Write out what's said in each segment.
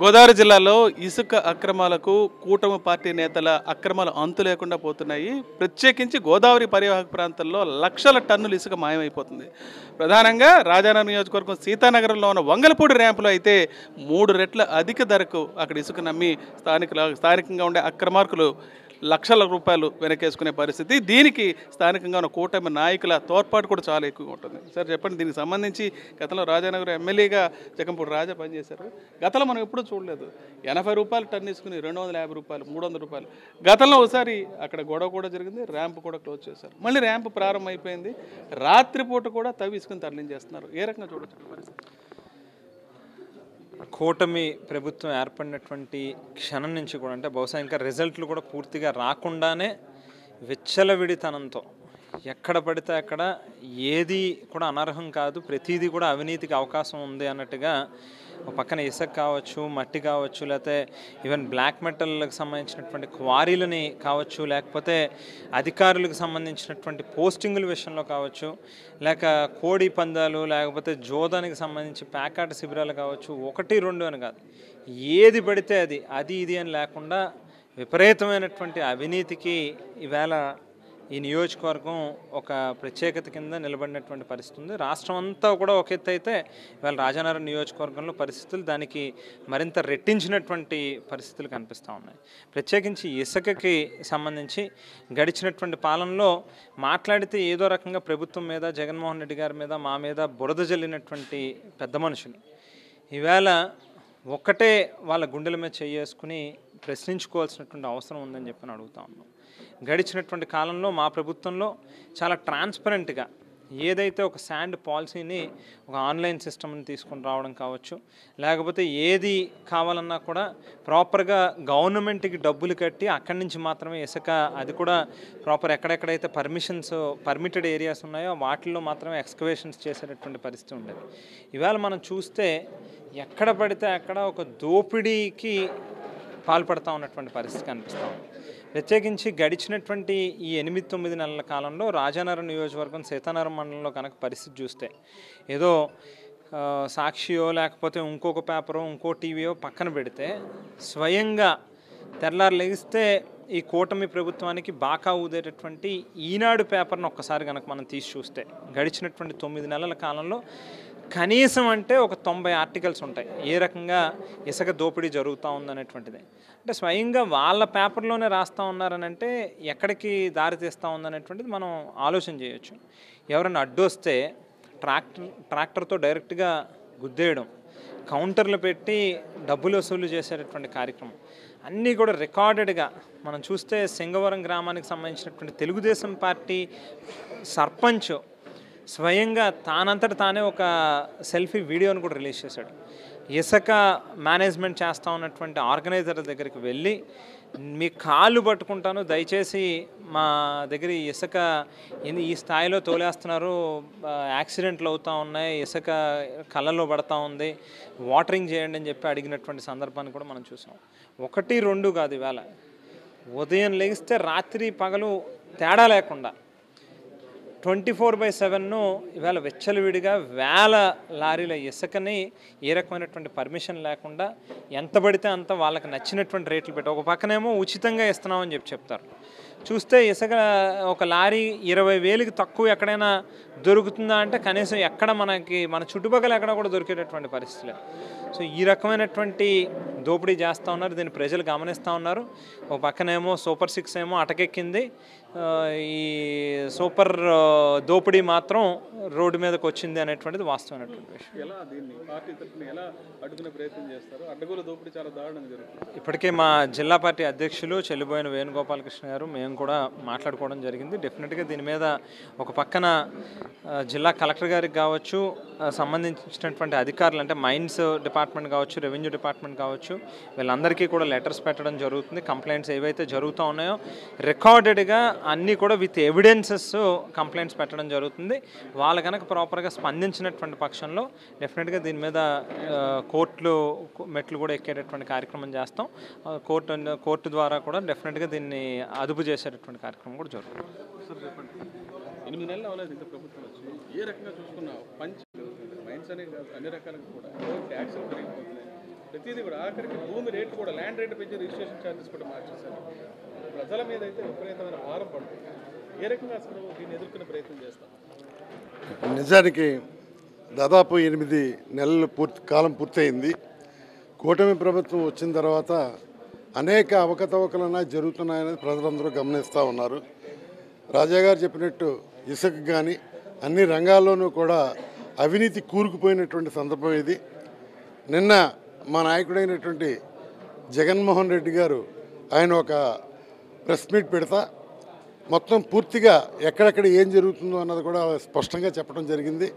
గోదావరి జిల్లాలో ఇసుక అక్రమాలకు కూటమి పార్టీ నేతల అక్రమాలు అంతు లేకుండా పోతున్నాయి. ప్రత్యేకించి గోదావరి పరివాహక ప్రాంతంలో లక్షల టన్నులు ఇసుక మాయమైపోతుంది. ప్రధానంగా రాజానగరం నియోజకవర్గం సీతానగరంలో ఉన్న వంగలపూడి ర్యాంపులో అయితే 3 రెట్ల అధిక ధరకు అక్కడ ఇసుక నమ్మి స్థానికంగా ఉండే అక్రమార్కులు లక్షల రూపాయలు వెనకేసుకునే పరిస్థితి. దీనికి స్థానికంగా ఉన్న కూటమి నాయకుల తోడ్పాటు కూడా చాలా ఎక్కువగా ఉంటుంది. సార్ చెప్పండి, దీనికి సంబంధించి గతంలో రాజానగరం ఎమ్మెల్యేగా జగంపూడి రాజా పనిచేశారు. గతంలో మనం ఎప్పుడూ చూడలేదు. 80 రూపాయలు టన్ తీసుకుని 250 రూపాయలు, 300 రూపాయలు. గతంలో ఒకసారి అక్కడ గొడవ కూడా జరిగింది, ర్యాంప్ కూడా క్లోజ్ చేశారు. మళ్ళీ ర్యాంప్ ప్రారంభం అయిపోయింది. రాత్రిపూట కూడా తవ్విసుకుని తరలించేస్తున్నారు. ఏ రకంగా చూడొచ్చు పరిస్థితి? కూటమి ప్రభుత్వం ఏర్పడినటువంటి క్షణం నుంచి కూడా, అంటే బహుశా ఇంకా రిజల్ట్లు కూడా పూర్తిగా రాకుండానే విచ్చలవిడితనంతో ఎక్కడ పడితే అక్కడ ఏది కూడా అనర్హం కాదు, ప్రతిదీ కూడా అవినీతికి అవకాశం ఉంది అన్నట్టుగా పక్కన ఇసుక కావచ్చు, మట్టి కావచ్చు, లేకపోతే ఈవెన్ బ్లాక్ మెటల్కి సంబంధించినటువంటి క్వారీలని కావచ్చు, లేకపోతే అధికారులకు సంబంధించినటువంటి పోస్టింగుల విషయంలో కావచ్చు, లేక కోడి పందాలు, లేకపోతే జోదానికి సంబంధించి ప్యాకాట శిబిరాలు కావచ్చు, 1, 2 అని కాదు, ఏది పడితే అది ఇది అని లేకుండా విపరీతమైనటువంటి అవినీతికి ఈవేళ ఈ నియోజకవర్గం ఒక ప్రత్యేకత కింద నిలబడినటువంటి పరిస్థితి ఉంది. రాష్ట్రం అంతా కూడా ఒక ఎత్తు అయితే ఇవాళ రాజానగరం నియోజకవర్గంలో పరిస్థితులు దానికి మరింత రెట్టించినటువంటి పరిస్థితులు కనిపిస్తూ ఉన్నాయి. ప్రత్యేకించి ఇసుకకి సంబంధించి గడిచినటువంటి పాలనలో మాట్లాడితే ఏదో రకంగా ప్రభుత్వం మీద, జగన్మోహన్ రెడ్డి గారి మీద, మా మీద బురద జల్లినటువంటి పెద్ద మనుషులు ఈవేళ ఒక్కటే వాళ్ళ గుండెల మీద చేసుకుని ప్రశ్నించుకోవాల్సినటువంటి అవసరం ఉందని చెప్పి అడుగుతా ఉన్నాం. గడిచినటువంటి కాలంలో మా ప్రభుత్వంలో చాలా ట్రాన్స్పరెంట్గా ఏదైతే ఒక శాండ్ పాలసీని, ఒక ఆన్లైన్ సిస్టమ్ని తీసుకొని రావడం కావచ్చు, లేకపోతే ఏది కావాలన్నా కూడా ప్రాపర్గా గవర్నమెంట్కి డబ్బులు కట్టి అక్కడి నుంచి మాత్రమే ఇసుక, అది కూడా ప్రాపర్ ఎక్కడెక్కడైతే పర్మిటెడ్ ఏరియాస్ ఉన్నాయో వాటిల్లో మాత్రమే ఎక్స్కవేషన్స్ చేసేటటువంటి పరిస్థితి ఉండేది. ఇవాళ మనం చూస్తే ఎక్కడ పడితే అక్కడ ఒక దోపిడీకి పాల్పడతా ఉన్నటువంటి పరిస్థితి కనిపిస్తూ ఉంది. ప్రత్యేకించి గడిచినటువంటి ఈ 8-9 నెలల కాలంలో రాజానగరం నియోజకవర్గం సీతానగరం మండలంలో కనుక పరిస్థితి చూస్తే ఏదో సాక్షియో లేకపోతే ఇంకొక పేపరో ఇంకో టీవీయో పక్కన పెడితే స్వయంగా తెల్లారు లెగిస్తే ఈ కూటమి ప్రభుత్వానికి బాకా ఊదేటటువంటి ఈనాడు పేపర్ను ఒక్కసారి కనుక మనం తీసి చూస్తే గడిచినటువంటి 9 నెలల కాలంలో కనీసం అంటే ఒక 90 ఆర్టికల్స్ ఉంటాయి ఏ రకంగా ఇసుక దోపిడీ జరుగుతూ ఉందనేటువంటిది. అంటే స్వయంగా వాళ్ళ పేపర్లోనే రాస్తూ ఉన్నారని అంటే ఎక్కడికి దారి తీస్తూ ఉందనేటువంటిది మనం ఆలోచన చేయొచ్చు. ఎవరైనా అడ్డు వస్తే ట్రాక్టర్తో డైరెక్ట్గా గుద్దేయడం, కౌంటర్లు పెట్టి డబ్బులు వసూలు చేసేటటువంటి కార్యక్రమం అన్నీ కూడా రికార్డెడ్గా మనం చూస్తే సింగవరం గ్రామానికి సంబంధించినటువంటి తెలుగుదేశం పార్టీ సర్పంచ్ స్వయంగా తానంతట తానే ఒక సెల్ఫీ వీడియోని కూడా రిలీజ్ చేశాడు. ఇసుక మేనేజ్మెంట్ చేస్తూ ఉన్నటువంటి ఆర్గనైజర్ దగ్గరికి వెళ్ళి, మీ కాళ్ళు పట్టుకుంటాను, దయచేసి మా దగ్గర ఇసుక ఈ స్థాయిలో తోలేస్తున్నారు, యాక్సిడెంట్లు అవుతూ ఉన్నాయి, ఇసుక కళ్ళలో పడతా ఉంది, వాటరింగ్ చేయండి అని చెప్పి అడిగినటువంటి సందర్భాన్ని కూడా మనం చూసాం. 1, 2 కాదు, ఇవాళ ఉదయం లెగిస్తే రాత్రి పగలు తేడా లేకుండా 24/7 ఇవాళ వెచ్చలవిడిగా వేల లారీల ఇసుకని ఏ రకమైనటువంటి పర్మిషన్ లేకుండా ఎంత పడితే అంత వాళ్ళకి నచ్చినటువంటి రేట్లు పెట్టి, ఒక పక్కనేమో ఉచితంగా ఇస్తున్నామని చెప్తారు. చూస్తే ఇసుక ఒక లారీ 20,000కి తక్కువ ఎక్కడైనా దొరుకుతుందా అంటే కనీసం మన చుట్టుపక్కల ఎక్కడ కూడా దొరికేటటువంటి పరిస్థితులు. సో ఈ రకమైనటువంటి దోపిడీ చేస్తూ ఉన్నారు. దీన్ని ప్రజలు గమనిస్తూ ఉన్నారు. ఒక పక్కనేమో సూపర్ 6 ఏమో అటకెక్కింది, ఈ సూపర్ దోపిడీ మాత్రం రోడ్డు మీదకి వచ్చింది అనేటువంటిది వాస్తవమైనటువంటి విషయం. ఇప్పటికే మా జిల్లా పార్టీ అధ్యక్షులు చెల్లిబోయిన వేణుగోపాలకృష్ణ గారు, మేము కూడా మాట్లాడుకోవడం జరిగింది. డెఫినెట్గా దీని మీద ఒక పక్కన జిల్లా కలెక్టర్ గారికి కావచ్చు, సంబంధించినటువంటి అధికారులు అంటే మైన్స్ డిపార్ట్మెంట్ కావచ్చు, రెవెన్యూ డిపార్ట్మెంట్ కావచ్చు, వీళ్ళందరికీ కూడా లెటర్స్ పెట్టడం జరుగుతుంది. కంప్లైంట్స్ ఏవైతే జరుగుతూ ఉన్నాయో రికార్డెడ్గా అన్నీ కూడా విత్ ఎవిడెన్సెస్ కంప్లైంట్స్ పెట్టడం జరుగుతుంది. వాళ్ళు కనుక ప్రాపర్గా స్పందించినటువంటి పక్షంలో డెఫినెట్గా దీని మీద మెట్లు కూడా ఎక్కేటటువంటి కార్యక్రమం చేస్తాం. కోర్టు ద్వారా కూడా డెఫినెట్గా దీన్ని అదుపు చేసేటటువంటి కార్యక్రమం కూడా జరుగుతుంది. 8 నెలలు అవ్వలేదు ఇంకా ప్రభుత్వం వచ్చి. ఏ రకంగా చూసుకున్నావు మైన్స్ అనే కాదు, అన్ని రకాలుగా కూడా ట్యాక్స్ పెరిగిపోతున్నాయి. ప్రతిదీ కూడా ఆఖరికి భూమి రేటు కూడా ల్యాండ్ రేటు పెంచి రిజిస్ట్రేషన్ ఛార్జెస్ కూడా మార్చేశారు. ప్రజల మీద అయితే విపరీతమైన భారం పడుతుంది. ఏ రకంగా అసలు దీన్ని ఎదుర్కొనే ప్రయత్నం చేస్తాం? నిజానికి దాదాపు 8 నెలలు కాలం పూర్తయింది. కూటమి ప్రభుత్వం వచ్చిన తర్వాత అనేక అవకతవకలన్నా జరుగుతున్నాయనేది ప్రజలందరూ గమనిస్తూ ఉన్నారు. రాజా గారు చెప్పినట్టు ఇసుక కానీ అన్ని రంగాల్లోనూ కూడా అవినీతి కూరుకుపోయినటువంటి సందర్భం ఇది. నిన్న మా నాయకుడైనటువంటి జగన్మోహన్ రెడ్డి గారు ఆయన ఒక ప్రెస్ మీట్ పెడతా మొత్తం పూర్తిగా ఎక్కడెక్కడ ఏం జరుగుతుందో అన్నది కూడా స్పష్టంగా చెప్పడం జరిగింది.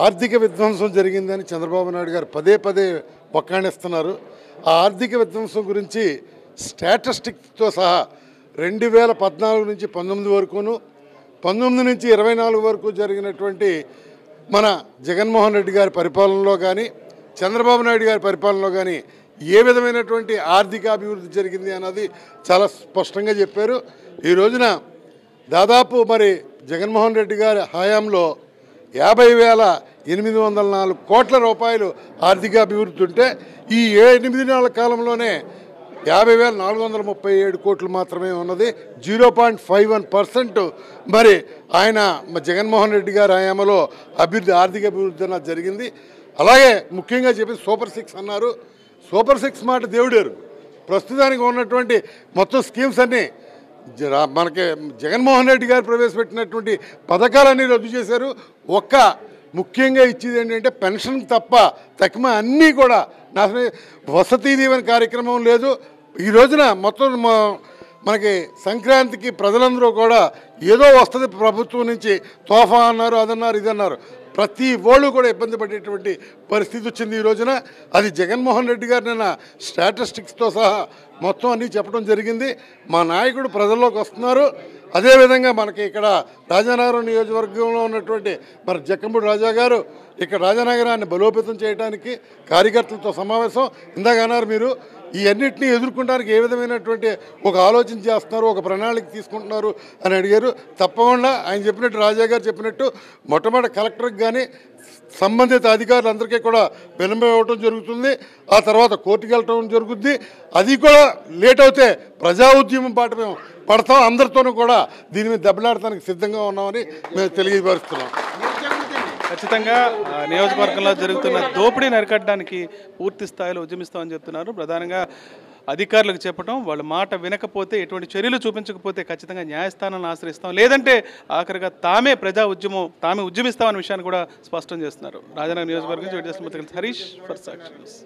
ఆర్థిక విధ్వంసం జరిగిందని చంద్రబాబు నాయుడు గారు పదే పదే వక్కాణిస్తున్నారు. ఆ ఆర్థిక విధ్వంసం గురించి స్టాటిస్టిక్స్తో సహా 2014 నుంచి 19 వరకును 19 నుంచి 24 వరకు జరిగినటువంటి మన జగన్మోహన్ రెడ్డి గారి పరిపాలనలో కానీ చంద్రబాబు నాయుడు గారి పరిపాలనలో కానీ ఏ విధమైనటువంటి ఆర్థిక అభివృద్ధి జరిగింది అన్నది చాలా స్పష్టంగా చెప్పారు. ఈ రోజున దాదాపు మరి జగన్మోహన్ రెడ్డి గారి హయాంలో 50,804 కోట్ల రూపాయలు ఆర్థిక అభివృద్ధి ఉంటే ఈ 8 నెలల కాలంలోనే 50,437 కోట్లు మాత్రమే ఉన్నది. 0.51% మరి ఆయన జగన్మోహన్ రెడ్డి గారి హయాంలో ఆర్థిక అభివృద్ధి అన్నది జరిగింది. అలాగే ముఖ్యంగా చెప్పి సూపర్ 6 అన్నారు. సూపర్ 6 మాట దేవుడారు. ప్రస్తుతానికి ఉన్నటువంటి మొత్తం స్కీమ్స్ అన్నీ మనకి జగన్మోహన్ రెడ్డి గారు ప్రవేశపెట్టినటువంటి పథకాలన్నీ రద్దు చేశారు. ముఖ్యంగా ఇచ్చేది ఏంటంటే పెన్షన్ తక్కువ అన్నీ కూడా వసతి దీవెన కార్యక్రమం లేదు. ఈ రోజున మొత్తం మనకి సంక్రాంతికి ప్రజలందరూ కూడా ఏదో వస్తుంది ప్రభుత్వం నుంచి, తోఫా అన్నారు, అదన్నారు, ఇదన్నారు. ప్రతి వాళ్ళు కూడా ఇబ్బంది పడేటువంటి పరిస్థితి వచ్చింది ఈ రోజున. అది జగన్మోహన్ రెడ్డి గారు నిన్న స్టాటిస్టిక్స్తో సహా మొత్తం అన్నీ చెప్పడం జరిగింది. మా నాయకుడు ప్రజల్లోకి వస్తున్నారు. అదేవిధంగా మనకి ఇక్కడ రాజానగరం నియోజకవర్గంలో ఉన్నటువంటి మన జక్కంపూడి రాజా గారు ఇక్కడ రాజానగరాన్ని బలోపేతం చేయడానికి కార్యకర్తలతో సమావేశం. ఇందాక అన్నారు మీరు ఈ అన్నింటినీ ఎదుర్కొనడానికి ఏ విధమైనటువంటి ఒక ఆలోచన చేస్తున్నారు, ఒక ప్రణాళిక తీసుకుంటున్నారు అని అడిగారు. తప్పకుండా ఆయన చెప్పినట్టు రాజా గారు చెప్పినట్టు మొట్టమొదటి కలెక్టర్కి కానీ సంబంధిత అధికారులందరికీ కూడా విన్నపం ఇవ్వటం జరుగుతుంది. ఆ తర్వాత కోర్టుకు వెళ్ళటం జరుగుద్ది. అది కూడా లేట్ అవుతే ప్రజా ఉద్యమం పాట మేము పడతాం. అందరితోనూ కూడా దీని మీద దెబ్బలాడటానికి సిద్ధంగా ఉన్నామని మేము తెలియపరుస్తున్నాం. ఖచ్చితంగా నియోజకవర్గంలో జరుగుతున్న దోపిడీని అరికట్టడానికి పూర్తి స్థాయిలో ఉద్యమిస్తామని చెప్తున్నారు. ప్రధానంగా అధికారులకు చెప్పడం, వాళ్ళ మాట వినకపోతే ఎటువంటి చర్యలు చూపించకపోతే ఖచ్చితంగా న్యాయస్థానాన్ని ఆశ్రయిస్తాం, లేదంటే ఆఖరిగా తామే ఉద్యమిస్తామనే విషయాన్ని కూడా స్పష్టం చేస్తున్నారు. రాజానగర్ నియోజకవర్గం నుంచి హరీష్ ఫర్ సాక్షి న్యూస్.